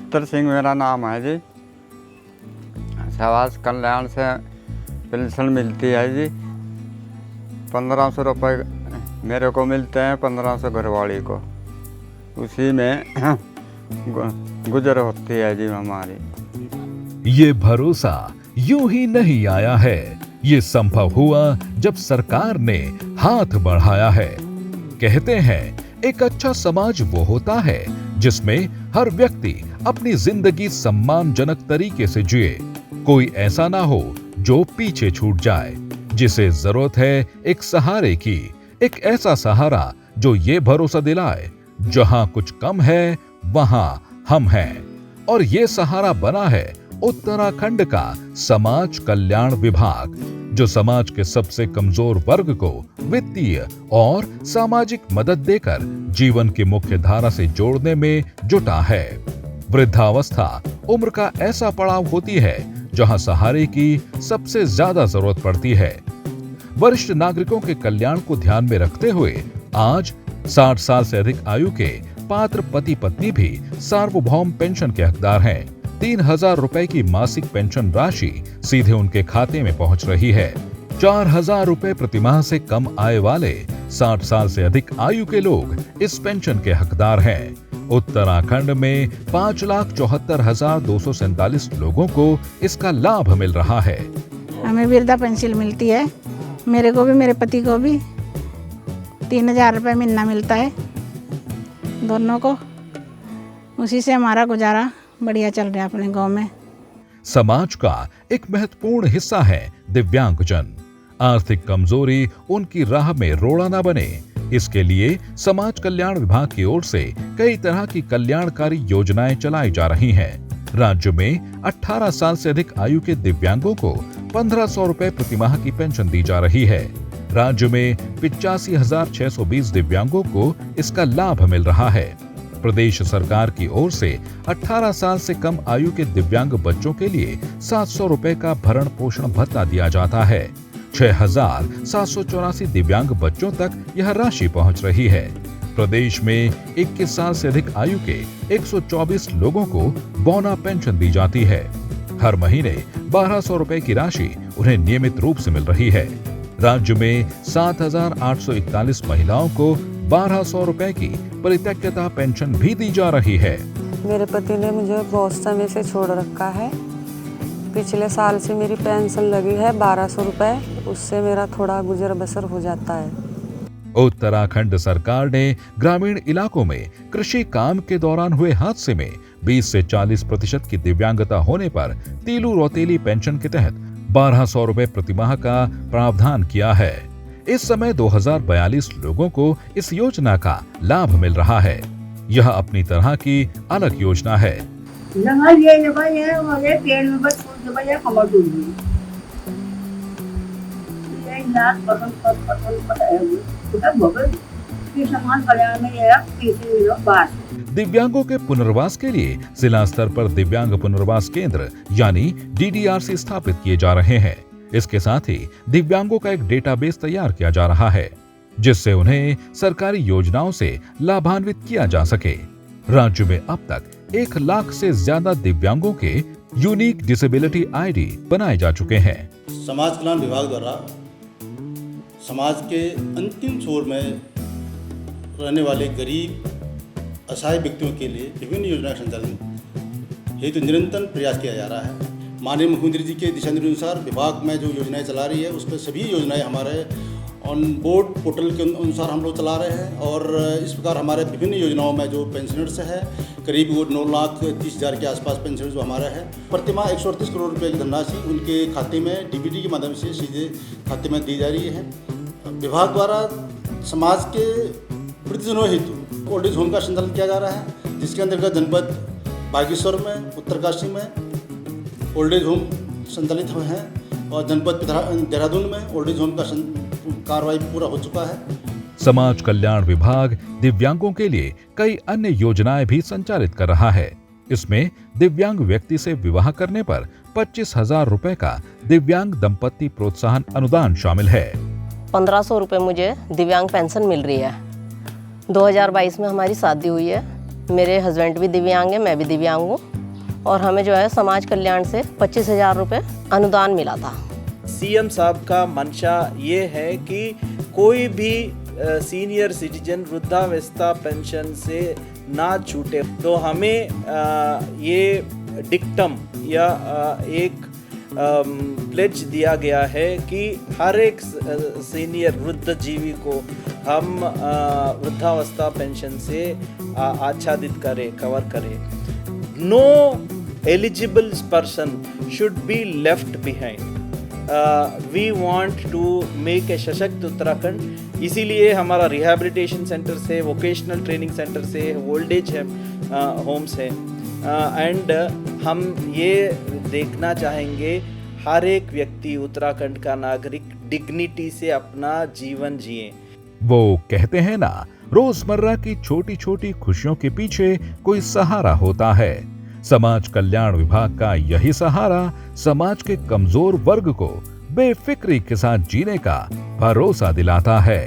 नक्षत्र सिंह मेरा नाम है जी। समाज कल्याण से पेंशन मिलती है जी। 1500 रुपये मेरे को मिलते हैं, 1500 घरवाली को। उसी में गुजर होती है जी हमारी। ये भरोसा यूं ही नहीं आया है, ये संभव हुआ जब सरकार ने हाथ बढ़ाया है। कहते हैं एक अच्छा समाज वो होता है जिसमें हर व्यक्ति अपनी जिंदगी सम्मानजनक तरीके से जिए। कोई ऐसा ना हो जो पीछे छूट जाए। जिसे जरूरत है एक सहारे की, एक ऐसा सहारा जो ये भरोसा दिलाए जहां कुछ कम है वहां हम हैं। और ये सहारा बना है उत्तराखंड का समाज कल्याण विभाग, जो समाज के सबसे कमजोर वर्ग को वित्तीय और सामाजिक मदद देकर जीवन की मुख्य धारा से जोड़ने में जुटा है। वृद्धावस्था उम्र का ऐसा पड़ाव होती है जहां सहारे की सबसे ज्यादा जरूरत पड़ती है। वरिष्ठ नागरिकों के कल्याण को ध्यान में रखते हुए आज 60 साल से अधिक आयु के पात्र पति पत्नी भी सार्वभौम पेंशन के हकदार हैं। 3000 रुपए की मासिक पेंशन राशि सीधे उनके खाते में पहुंच रही है। 4000 रुपए प्रतिमाह से कम आय वाले 60 साल से अधिक आयु के लोग इस पेंशन के हकदार हैं। उत्तराखंड में 5,74,247 लोगों को इसका लाभ मिल रहा है। हमें वृद्धा पेंशन मिलती है, मेरे को भी मेरे पति को भी 3000 रुपये महीना मिलता है, दोनों को। उसी से हमारा गुजारा बढ़िया चल रहा है अपने गांव में। समाज का एक महत्वपूर्ण हिस्सा है दिव्यांगजन। आर्थिक कमजोरी उनकी राह में रोड़ा न बने, इसके लिए समाज कल्याण विभाग की ओर से कई तरह की कल्याणकारी योजनाएं चलाई जा रही हैं। राज्य में 18 साल से अधिक आयु के दिव्यांगों को 1500 रुपए प्रतिमाह की पेंशन दी जा रही है। राज्य में 85,620 दिव्यांगों को इसका लाभ मिल रहा है। प्रदेश सरकार की ओर से 18 साल से कम आयु के दिव्यांग बच्चों के लिए 700 रुपए का भरण पोषण भत्ता दिया जाता है। 6,784 दिव्यांग बच्चों तक यह राशि पहुंच रही है। प्रदेश में 21 साल से अधिक आयु के 124 लोगों को बौना पेंशन दी जाती है। हर महीने 1200 रुपए की राशि उन्हें नियमित रूप से मिल रही है। राज्य में 7,841 महिलाओं को 1200 रुपए की परित्यक्ता पेंशन भी दी जा रही है। मेरे पति ने मुझे बहुत समय से छोड़ रखा है। पिछले साल से मेरी पेंशन लगी है 1200 रुपए, उससे मेरा थोड़ा गुजर बसर हो जाता है। उत्तराखंड सरकार ने ग्रामीण इलाकों में कृषि काम के दौरान हुए हादसे में 20 से 40% की दिव्यांगता होने पर तीलू रौतेली पेंशन के तहत 1200 रुपए प्रतिमाह का प्रावधान किया है। इस समय 2042 लोगों को इस योजना का लाभ मिल रहा है। यह अपनी तरह की अलग योजना है। दिव्यांगों के पुनर्वास के लिए जिला स्तर पर दिव्यांग पुनर्वास केंद्र यानी DDRC स्थापित किए जा रहे हैं। इसके साथ ही दिव्यांगों का एक डेटाबेस तैयार किया जा रहा है, जिससे उन्हें सरकारी योजनाओं से लाभान्वित किया जा सके। राज्य में अब तक 1 लाख से ज्यादा दिव्यांगों के यूनिक डिसेबिलिटी ID बनाए जा चुके हैं। समाज कल्याण विभाग द्वारा समाज के अंतिम छोर में रहने वाले गरीब असहाय व्यक्तियों के लिए विभिन्न योजनाएं संचालन हेतु निरंतर प्रयास किया जा रहा है। माननीय मुख्यमंत्री जी के दिशा निर्देश अनुसार विभाग में जो योजनाएं चला रही है, उस पर सभी योजनाएं हमारे ऑन बोर्ड पोर्टल के अनुसार हम लोग चला रहे हैं। और इस प्रकार हमारे विभिन्न योजनाओं में जो पेंशनर्स है करीब वो 9,30,000 के आसपास पेंशनर्स जो हमारे हैं, प्रतिमाह 138 करोड़ रुपये की धनराशि उनके खाते में DBT के माध्यम से सीधे खाते में दी जा रही है। विभाग द्वारा समाज के वृद्धजनों हेतु ओल्ड एज होम का संचालन किया जा रहा है, जिसके अंतर्गत जनपद बागेश्वर में, उत्तरकाशी में ओल्ड एज होम संचालित हुए हैं और जनपद देहरादून में ओल्ड एज होम का कार्रवाई पूरा हो चुका है। समाज कल्याण विभाग दिव्यांगों के लिए कई अन्य योजनाएं भी संचालित कर रहा है। इसमें दिव्यांग व्यक्ति से विवाह करने पर 25,000 रुपए का दिव्यांग दंपति प्रोत्साहन अनुदान शामिल है। 1500 रुपए मुझे दिव्यांग पेंशन मिल रही है। 2022 में हमारी शादी हुई है। मेरे हस्बैंड भी दिव्यांग है, मैं भी दिव्यांग हूँ। और हमें जो है समाज कल्याण से 25,000 रुपये अनुदान मिला था। सीएम साहब का मंशा ये है कि कोई भी सीनियर सिटीजन वृद्धावस्था पेंशन से ना छूटे। तो हमें ये डिक्टम या एक प्लेज दिया गया है कि हर एक सीनियर वृद्ध जीवी को हम वृद्धावस्था पेंशन से आच्छादित करें, कवर करें। No eligible person should be left behind. We want to make a सशक्त उत्तराखंड। इसीलिए हमारा रिहैबिलिटेशन सेंटर से, वोकेशनल ट्रेनिंग सेंटर से, ओल्ड एज होम्स है एंड हम ये देखना चाहेंगे हर एक व्यक्ति उत्तराखंड का नागरिक डिग्निटी से अपना जीवन जिए। वो कहते हैं ना, रोजमर्रा की छोटी छोटी खुशियों के पीछे कोई सहारा होता है। समाज कल्याण विभाग का यही सहारा समाज के कमजोर वर्ग को बेफिक्री के साथ जीने का भरोसा दिलाता है।